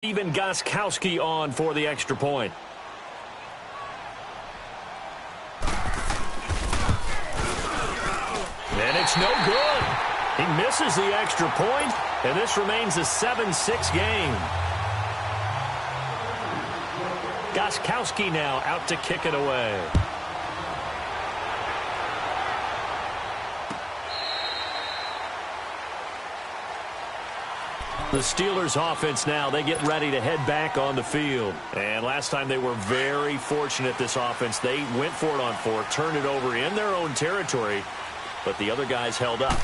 Even Gostkowski on for the extra point. And it's no good. He misses the extra point, and this remains a 7-6 game. Gostkowski now out to kick it away. The Steelers offense now, they get ready to head back on the field. And last time they were very fortunate, this offense. They went for it on fourth, turned it over in their own territory, but the other guys held up.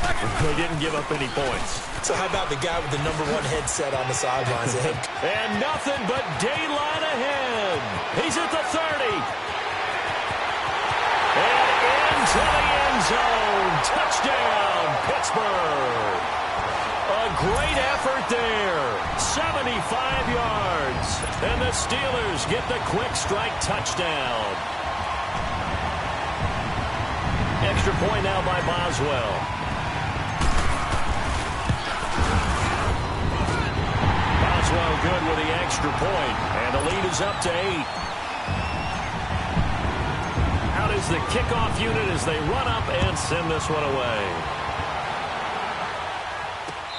They didn't give up any points. So how about the guy with the #1 headset on the sidelines? And nothing but daylight ahead. He's at the 30. And into the end zone. Touchdown, Pittsburgh. A great effort there. 75 yards. And the Steelers get the quick strike touchdown. Extra point now by Boswell. Boswell good with the extra point. And the lead is up to 8. Out is the kickoff unit as they run up and send this one away.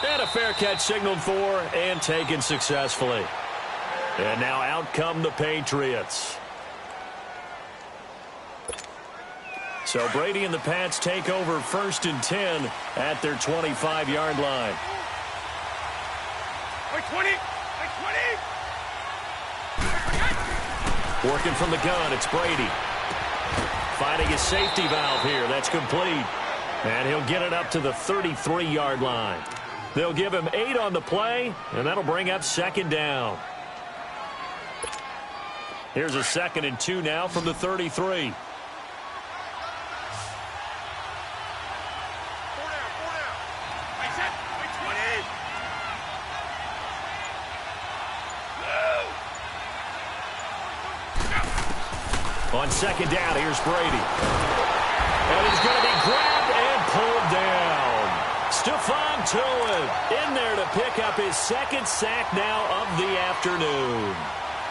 And a fair catch signaled for and taken successfully. And now out come the Patriots. So Brady and the Pats take over 1st and 10 at their 25-yard line. 20. Working from the gun, it's Brady. Finding his safety valve here. That's complete. And he'll get it up to the 33-yard line. They'll give him 8 on the play, and that'll bring up 2nd down. Here's a 2nd and 2 now from the 33. On 2nd down, here's Brady. And he's going to be grabbed and pulled down. Stephon Tuitt in there to pick up his 2nd sack now of the afternoon.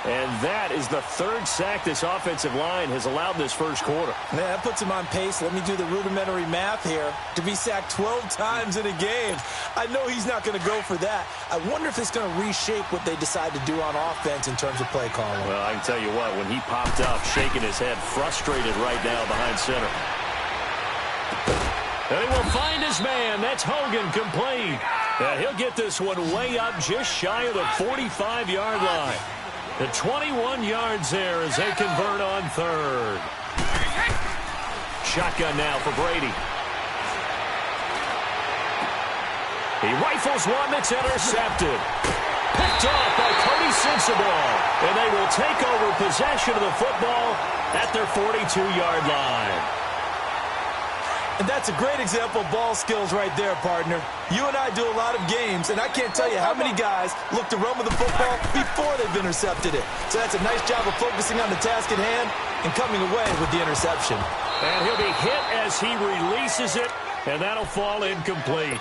And that is the 3rd sack this offensive line has allowed this first quarter. Man, that puts him on pace. Let me do the rudimentary math here. To be sacked 12 times in a game. I know he's not going to go for that. I wonder if it's going to reshape what they decide to do on offense in terms of play calling. Well, I can tell you what, when he popped up, shaking his head, frustrated right now behind center. And he will find his man. That's Hogan, complete. And he'll get this one way up just shy of the 45-yard line. The 21 yards there as they convert on 3rd. Shotgun now for Brady. He rifles one that's intercepted. Picked off by Cody Sensabaugh. And they will take over possession of the football at their 42-yard line. And that's a great example of ball skills right there, partner. You and I do a lot of games, and I can't tell you how many guys look to run with the football before they've intercepted it. So that's a nice job of focusing on the task at hand and coming away with the interception. And he'll be hit as he releases it, and that'll fall incomplete.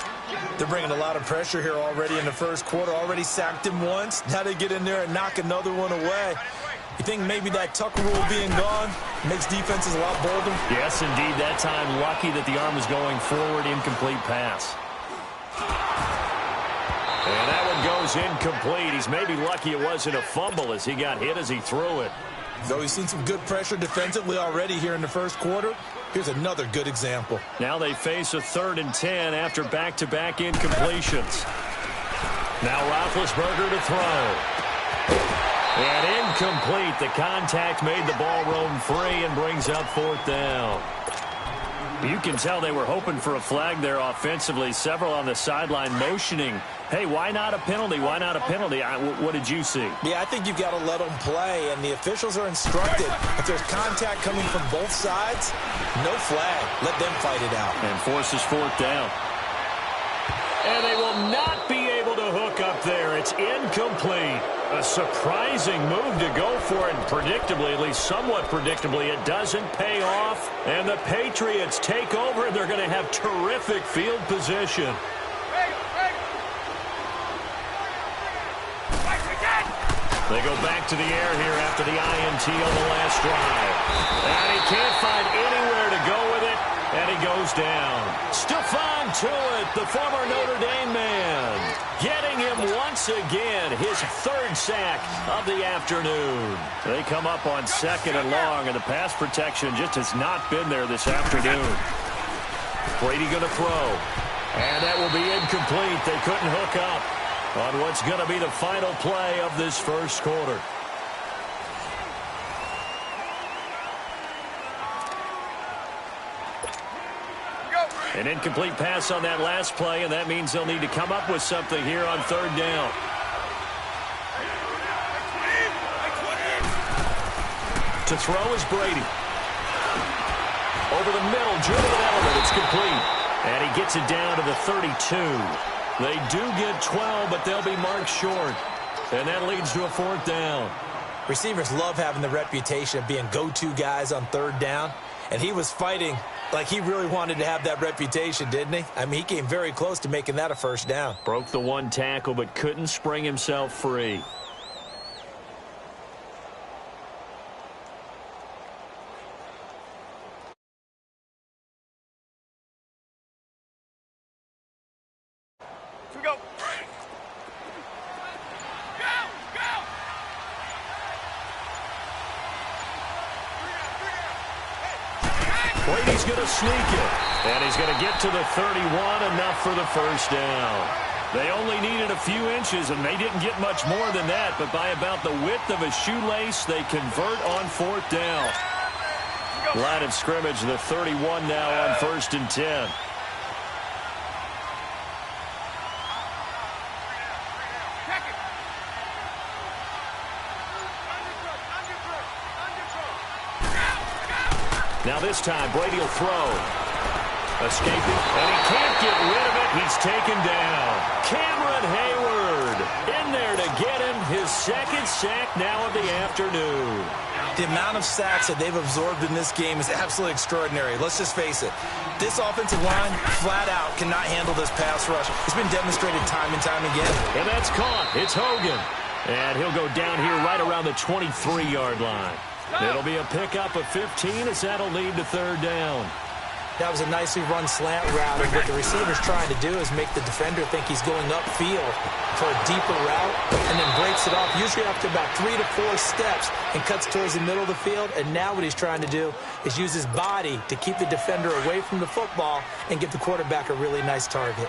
They're bringing a lot of pressure here already in the first quarter. Already sacked him once. Now they get in there and knock another one away. You think maybe that Tucker rule being gone makes defenses a lot bolder? Yes, indeed. That time, lucky that the arm was going forward, incomplete pass. And that one goes incomplete. He's maybe lucky it wasn't a fumble as he got hit as he threw it. Though he's seen some good pressure defensively already here in the first quarter, here's another good example. Now they face a 3rd and 10 after back-to-back incompletions. Now Roethlisberger to throw. And incomplete. The contact made the ball roam free and brings up 4th down. You can tell they were hoping for a flag there offensively. Several on the sideline motioning. Hey, why not a penalty? Why not a penalty? What did you see? Yeah, I think you've got to let them play, and the officials are instructed. If there's contact coming from both sides, no flag. Let them fight it out. And forces 4th down. And they will not be able to hook up there. It's incomplete. A surprising move to go for it, and predictably, at least somewhat predictably, it doesn't pay off. And the Patriots take over, and they're going to have terrific field position. They go back to the air here after the INT on the last drive. And he can't find anywhere to go with it, and he goes down. Stephon Tuitt, the former Notre Dame man, getting him once again, his third sack of the afternoon. They come up on 2nd and long, and the pass protection just has not been there this afternoon. Brady going to throw, and that will be incomplete. They couldn't hook up on what's going to be the final play of this first quarter. An incomplete pass on that last play, and that means they'll need to come up with something here on 3rd down. To throw is Brady. Over the middle, Julian Edelman, it's complete. And he gets it down to the 32. They do get 12, but they'll be marked short. And that leads to a 4th down. Receivers love having the reputation of being go-to guys on 3rd down. And he was fighting like he really wanted to have that reputation, didn't he? I mean, he came very close to making that a 1st down. Broke the one tackle, but couldn't spring himself free. Brady's going to sneak it, and he's going to get to the 31, enough for the 1st down. They only needed a few inches, and they didn't get much more than that, but by about the width of a shoelace, they convert on 4th down. Line of scrimmage, the 31 now on 1st and 10. Now this time, Brady will throw. Escaping, and he can't get rid of it. He's taken down. Cameron Hayward in there to get him his 2nd sack now of the afternoon. The amount of sacks that they've absorbed in this game is absolutely extraordinary. Let's just face it. This offensive line, flat out, cannot handle this pass rush. It's been demonstrated time and time again. And that's caught. It's Hogan. And he'll go down here right around the 23-yard line. It'll be a pickup of 15 as that'll lead to 3rd down. That was a nicely run slant route, and what the receiver's trying to do is make the defender think he's going upfield for a deeper route, and then breaks it off, usually after about 3 to 4 steps, and cuts towards the middle of the field. And now what he's trying to do is use his body to keep the defender away from the football and give the quarterback a really nice target.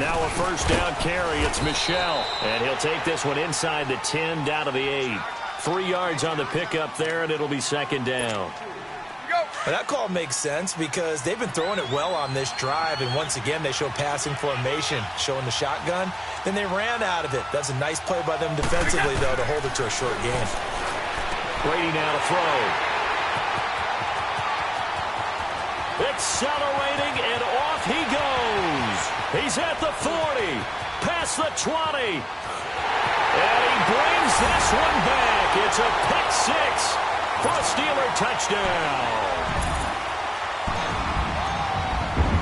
Now a 1st down carry. It's Michel, and he'll take this one inside the 10 down to the 8. 3 yards on the pickup there, and it'll be 2nd down. Well, that call makes sense because they've been throwing it well on this drive, and once again they show passing formation, showing the shotgun. Then they ran out of it. That's a nice play by them defensively, though, to hold it to a short game. Brady now to throw. Accelerating, and off he goes. He's at the 40, past the 20. And he brings this one back. It's a pick 6 for a Steeler touchdown.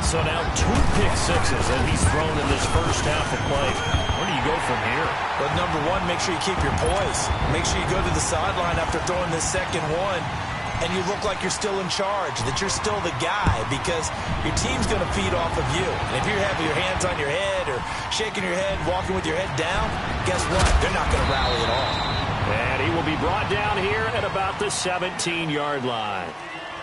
So now 2 pick sixes that he's thrown in this first half of play. Where do you go from here? Well, number one, make sure you keep your poise. Make sure you go to the sideline after throwing this second one, and you look like you're still in charge, that you're still the guy, because your team's going to feed off of you. And if you're having your hands on your head or shaking your head, walking with your head down, guess what? They're not going to rally at all. And he will be brought down here at about the 17-yard line.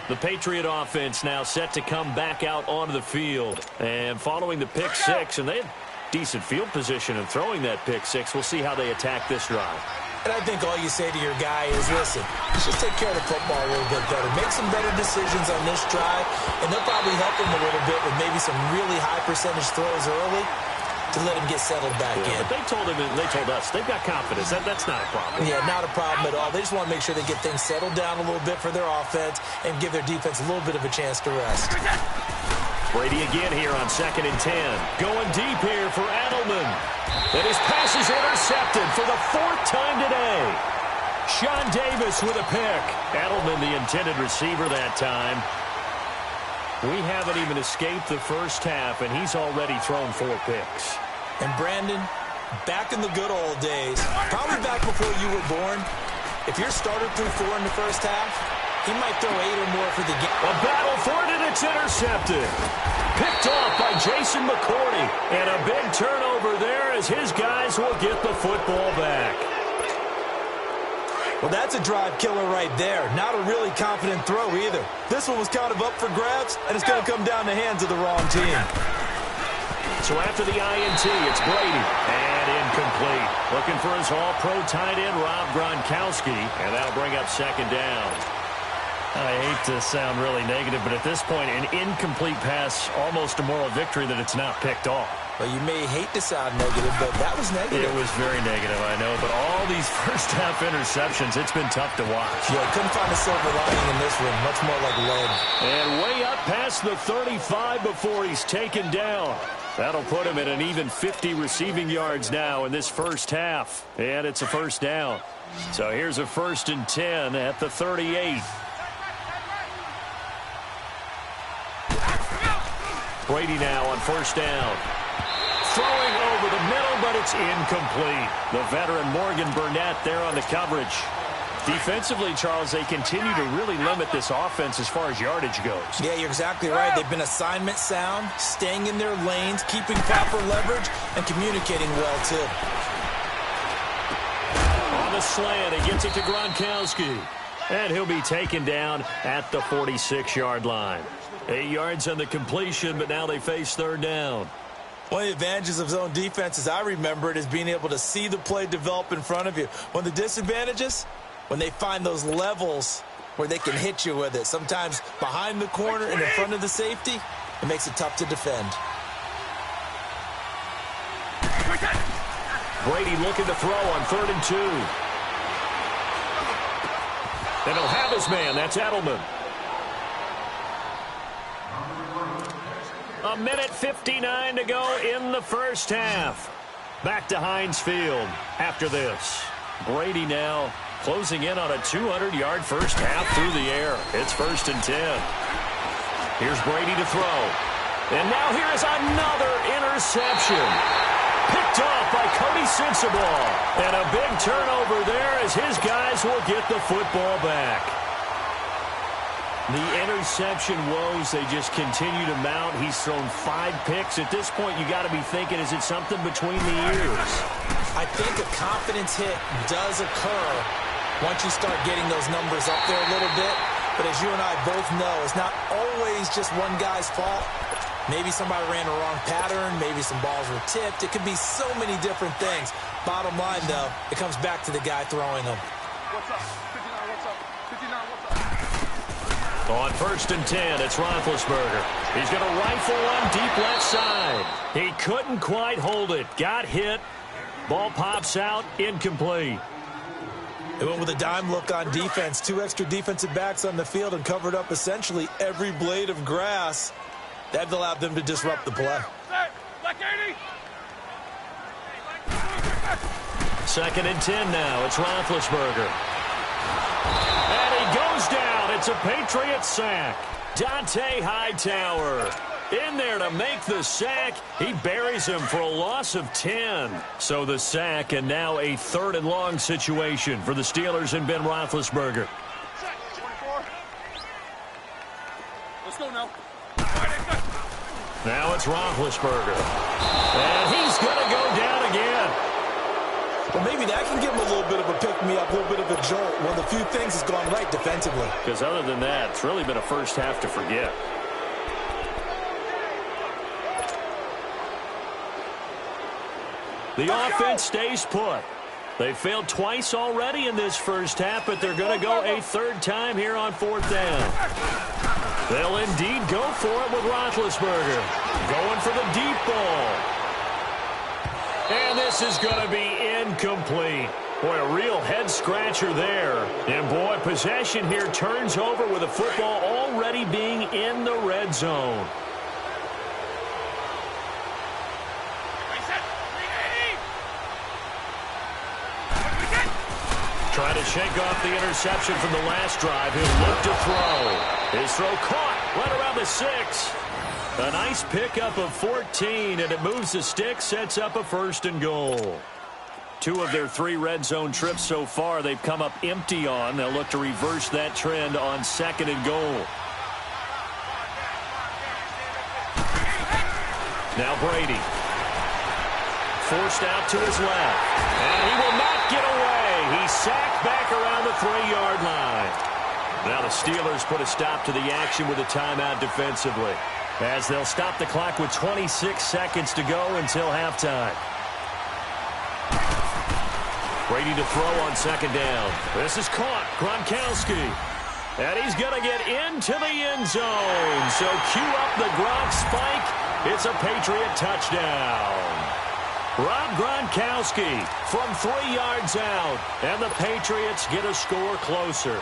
The Patriot offense now set to come back out onto the field. And following the pick 6, and they had decent field position in throwing that pick 6, we'll see how they attack this drive. And I think all you say to your guy is, listen, let's just take care of the football a little bit better. Make some better decisions on this drive, and they'll probably help him a little bit with maybe some really high percentage throws early to let him get settled back in. But they told him, and they told us, they've got confidence. That's not a problem. Yeah, not a problem at all. They just want to make sure they get things settled down a little bit for their offense and give their defense a little bit of a chance to rest. Brady again here on 2nd and 10. Going deep here for Edelman. And his pass is intercepted for the 4th time today. Sean Davis with a pick. Edelman, the intended receiver that time. We haven't even escaped the first half, and he's already thrown 4 picks. And Brandon, back in the good old days, probably back before you were born, if your starter threw 4 in the first half, he might throw 8 or more for the game. A battle for it, and it's intercepted. Picked off by Jason McCourty. And a big turnover there as his guys will get the football back. Well, that's a drive killer right there. Not a really confident throw either. This one was kind of up for grabs, and it's going to come down the hands of the wrong team. So after the INT, it's Brady. And incomplete. Looking for his all-pro tight end, Rob Gronkowski. And that'll bring up second down. I hate to sound really negative, but at this point, an incomplete pass, almost a moral victory that it's not picked off. Well, you may hate to sound negative, but that was negative. It was very negative, I know. But all these first-half interceptions, it's been tough to watch. Yeah, couldn't find a silver lining in this one. Much more like lead. And way up past the 35 before he's taken down. That'll put him at an even 50 receiving yards now in this first half. And it's a first down. So here's a 1st and 10 at the 38. Brady now on 1st down. Throwing over the middle, but it's incomplete. The veteran Morgan Burnett there on the coverage. Defensively, Charles, they continue to really limit this offense as far as yardage goes. Yeah, you're exactly right. They've been assignment sound, staying in their lanes, keeping proper leverage, and communicating well, too. On the slant, he gets it to Gronkowski. And he'll be taken down at the 46-yard line. 8 yards on the completion, but now they face 3rd down. One of the advantages of zone defense, as I remember it, is being able to see the play develop in front of you. One of the disadvantages, when they find those levels where they can hit you with it. Sometimes behind the corner and in front of the safety, it makes it tough to defend. Brady looking to throw on 3rd and 2. And he'll have his man. That's Edelman. 1:59 to go in the first half. Back to Heinz Field after this. Brady now closing in on a 200-yard first half through the air. It's 1st and 10. Here's Brady to throw. And now here is another interception. Picked off by Cody Sensabaugh. And a big turnover there as his guys will get the football back. The interception woes, they just continue to mount. He's thrown 5 picks. At this point, you got to be thinking, is it something between the ears? I think a confidence hit does occur once you start getting those numbers up there a little bit. But as you and I both know, it's not always just one guy's fault. Maybe somebody ran the wrong pattern. Maybe some balls were tipped. It could be so many different things. Bottom line, though, it comes back to the guy throwing them. What's up? 59, what's up? 59, what's up? On 1st and 10, it's Roethlisberger. He's going to rifle one deep left side. He couldn't quite hold it. Got hit. Ball pops out. Incomplete. They went with a dime look on defense. 2 extra defensive backs on the field and covered up essentially every blade of grass. That allowed them to disrupt the play. 2nd and 10 now. It's Roethlisberger. And he goes down. It's a Patriots sack. Dante Hightower in there to make the sack. He buries him for a loss of 10. So the sack, and now a 3rd and long situation for the Steelers and Ben Roethlisberger. 24. Let's go now. Now it's Roethlisberger. And he's going to go down again. Well, maybe that can give him a little bit of a pick-me-up, a little bit of a jolt. One of the few things has gone right defensively. Because other than that, it's really been a first half to forget. The offense stays put. They failed twice already in this first half, but they're going to go a 3rd time here on 4th down. They'll indeed go for it with Roethlisberger. Going for the deep ball. And this is going to be incomplete. Boy, a real head-scratcher there. And, boy, possession here turns over with the football already being in the red zone. Trying to shake off the interception from the last drive. He'll look to throw. His throw caught right around the 6. A nice pickup of 14, and it moves the stick, sets up a 1st and goal. 2 of their 3 red zone trips so far they've come up empty on. They'll look to reverse that trend on 2nd and goal. Now Brady. Forced out to his left. And he will not get away. He's sacked back around the 3-yard line. Now the Steelers put a stop to the action with a timeout defensively, as they'll stop the clock with 26 seconds to go until halftime. Brady to throw on 2nd down. This is caught. Gronkowski. And he's going to get into the end zone. So cue up the Gronk spike. It's a Patriot touchdown. Rob Gronkowski from 3 yards out. And the Patriots get a score closer.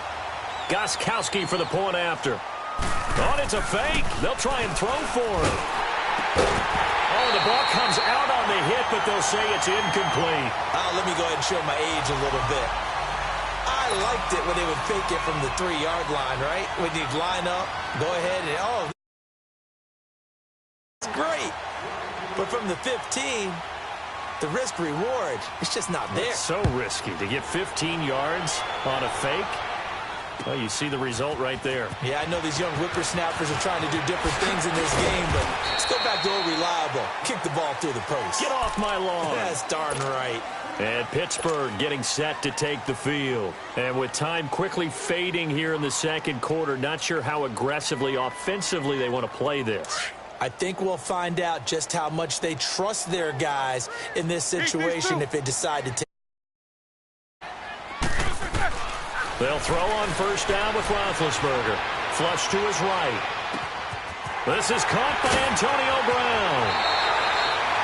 Gostkowski for the point after. Oh, it's a fake. They'll try and throw for him. Oh, the ball comes out on the hit, but they'll say it's incomplete. Let me go ahead and show my age a little bit. I liked it when they would fake it from the 3-yard line, right? When you'd line up, go ahead and, oh, it's great. But from the 15, the risk reward, it's just not there. It's so risky to get 15 yards on a fake. Well, you see the result right there. Yeah, I know these young whippersnappers are trying to do different things in this game, but let's go back to old reliable. Kick the ball through the post. Get off my lawn. That's darn right. And Pittsburgh getting set to take the field. And with time quickly fading here in the 2nd quarter, not sure how aggressively, offensively they want to play this. I think we'll find out just how much they trust their guys in this situation if they decide to take. They'll throw on 1st down with Roethlisberger. Flush to his right. This is caught by Antonio Brown.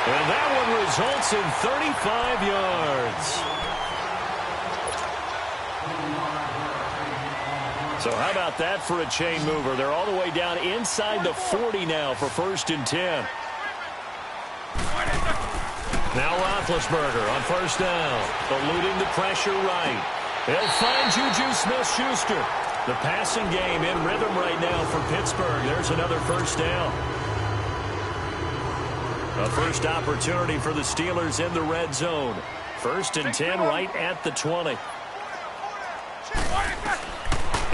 And that one results in 35 yards. So how about that for a chain mover? They're all the way down inside the 40 now for 1st and 10. Now Roethlisberger on 1st down. Eluding the pressure right. They'll find Juju Smith-Schuster. The passing game in rhythm right now for Pittsburgh. There's another 1st down. A first opportunity for the Steelers in the red zone. 1st and 10 right at the 20.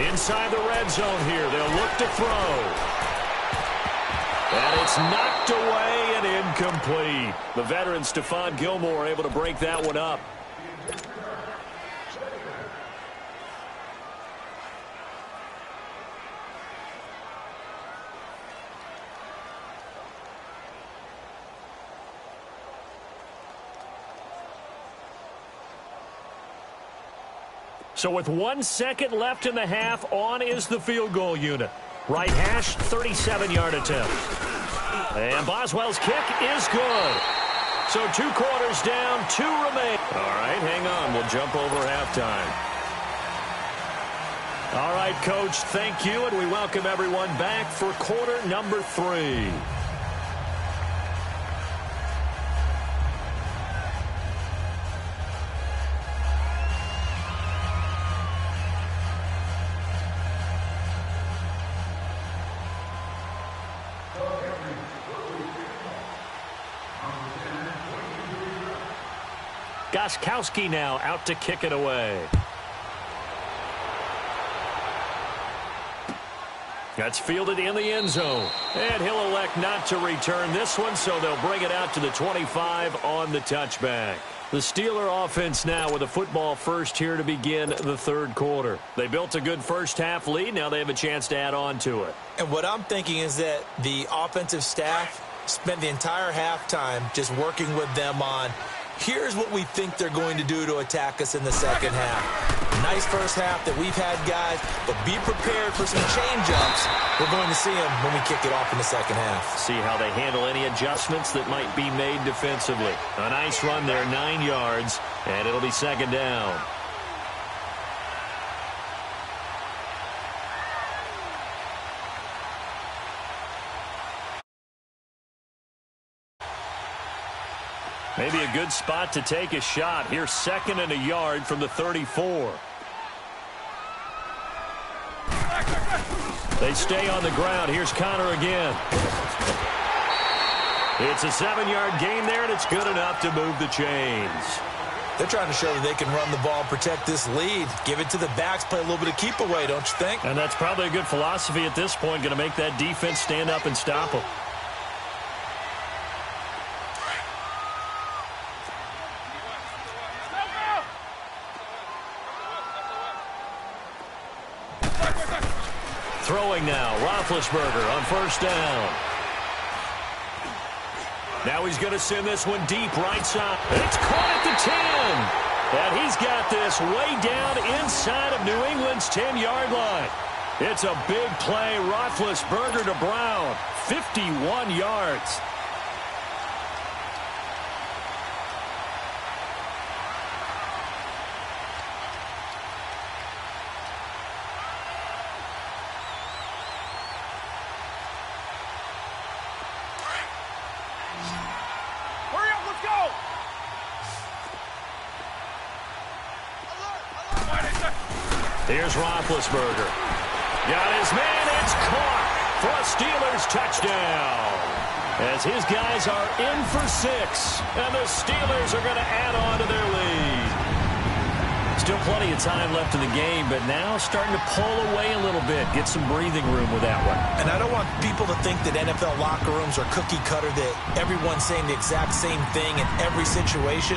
Inside the red zone here. They'll look to throw. And it's knocked away and incomplete. The veteran Stephon Gilmore able to break that one up. So with 1 second left in the half, on is the field goal unit. Right hash, 37-yard attempt. And Boswell's kick is good. So 2 quarters down, 2 remain. All right, hang on. We'll jump over halftime. All right, Coach, thank you, and we welcome everyone back for quarter number 3. Gostkowski now out to kick it away. That's fielded in the end zone. And he'll elect not to return this one, so they'll bring it out to the 25 on the touchback. The Steeler offense now with a football first here to begin the 3rd quarter. They built a good first half lead. Now they have a chance to add on to it. And what I'm thinking is that the offensive staff spent the entire halftime just working with them on, here's what we think they're going to do to attack us in the 2nd half. Nice first half that we've had, guys, but be prepared for some change-ups. We're going to see them when we kick it off in the 2nd half. See how they handle any adjustments that might be made defensively. A nice run there, 9 yards, and it'll be 2nd down. Maybe a good spot to take a shot. Here's 2nd and a yard from the 34. They stay on the ground. Here's Connor again. It's a 7-yard gain there, and it's good enough to move the chains. They're trying to show that they can run the ball and protect this lead. Give it to the backs, play a little bit of keep away, don't you think? And that's probably a good philosophy at this point, going to make that defense stand up and stop them. Throwing now, Roethlisberger on first down. Now he's going to send this one deep right side. It's caught at the 10. And he's got this way down inside of New England's 10-yard line. It's a big play. Roethlisberger to Brown. 51 yards. Here's Roethlisberger. Got his man. It's caught for a Steelers touchdown. As his guys are in for 6. And the Steelers are going to add on to their lead. Still plenty of time left in the game, but now starting to pull away a little bit. Get some breathing room with that one. And I don't want people to think that NFL locker rooms are cookie cutter, that everyone's saying the exact same thing in every situation.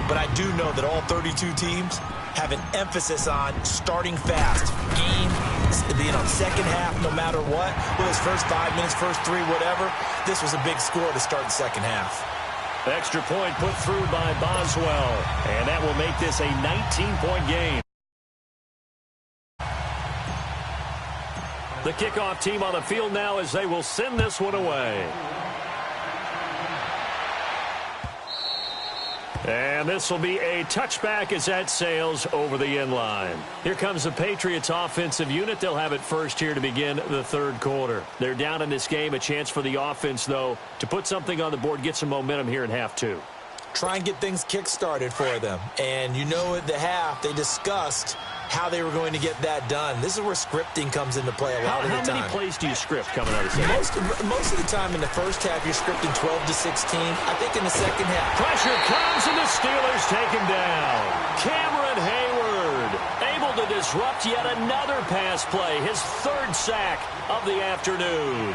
But I do know that all 32 teams have an emphasis on starting fast. Game, being on second half no matter what. Well, his first 5 minutes, first 3, whatever. This was a big score to start the second half. Extra point put through by Boswell. And that will make this a 19-point game. The kickoff team on the field now as they will send this one away. And this will be a touchback as that sails over the end line. Here comes the Patriots offensive unit. They'll have it first here to begin the third quarter. They're down in this game. A chance for the offense, though, to put something on the board, get some momentum here in half 2. Try and get things kick-started for them. And you know at the half, they discussed how they were going to get that done. This is where scripting comes into play a lot of the time. How many plays do you script coming out of the second? Most of the time in the first half, you're scripting 12 to 16. I think in the second half. Pressure comes, and the Steelers take him down. Cameron Hayward able to disrupt yet another pass play. His 3rd sack of the afternoon.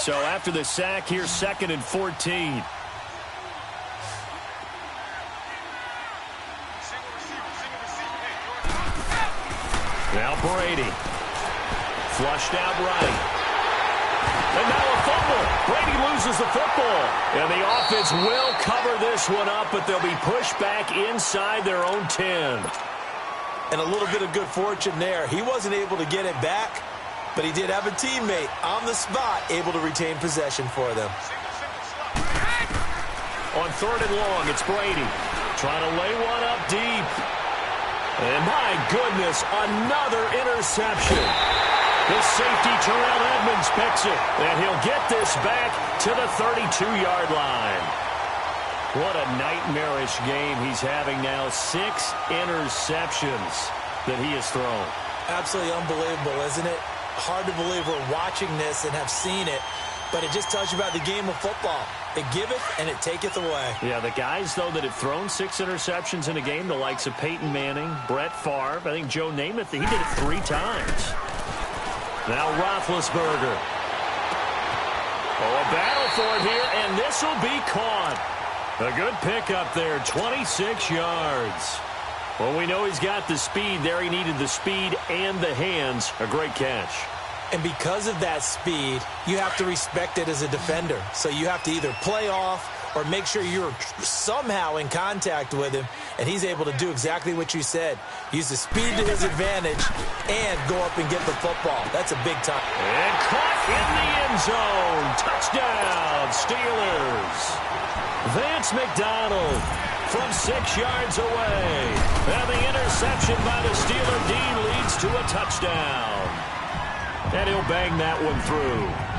So after the sack, here's 2nd and 14. Now Brady. Flushed out right. And now a fumble. Brady loses the football. And the offense will cover this one up, but they'll be pushed back inside their own 10. And a little bit of good fortune there. He wasn't able to get it back, but he did have a teammate on the spot able to retain possession for them. On 3rd and long, it's Brady. Trying to lay one up deep. And my goodness, another interception. The safety, Terrell Edmonds, picks it. And he'll get this back to the 32-yard line. What a nightmarish game he's having now. 6 interceptions that he has thrown. Absolutely unbelievable, isn't it? Hard to believe we're watching this and have seen it, but it just tells you about the game of football. It giveth and it taketh away. Yeah, the guys, though, that have thrown 6 interceptions in a game, the likes of Peyton Manning, Brett Favre, I think Joe Namath, he did it 3 times. Now Roethlisberger. Oh, a battle for it here, and this will be caught. A good pickup there, 26 yards. Well, we know he's got the speed there. He needed the speed and the hands. A great catch. And because of that speed, you have to respect it as a defender. So you have to either play off or make sure you're somehow in contact with him, and he's able to do exactly what you said. Use the speed to his advantage and go up and get the football. That's a big time. And caught in the end zone. Touchdown, Steelers. Vance McDonald from 6 yards away. And the interception by the Steeler D leads to a touchdown. And he'll bang that one through.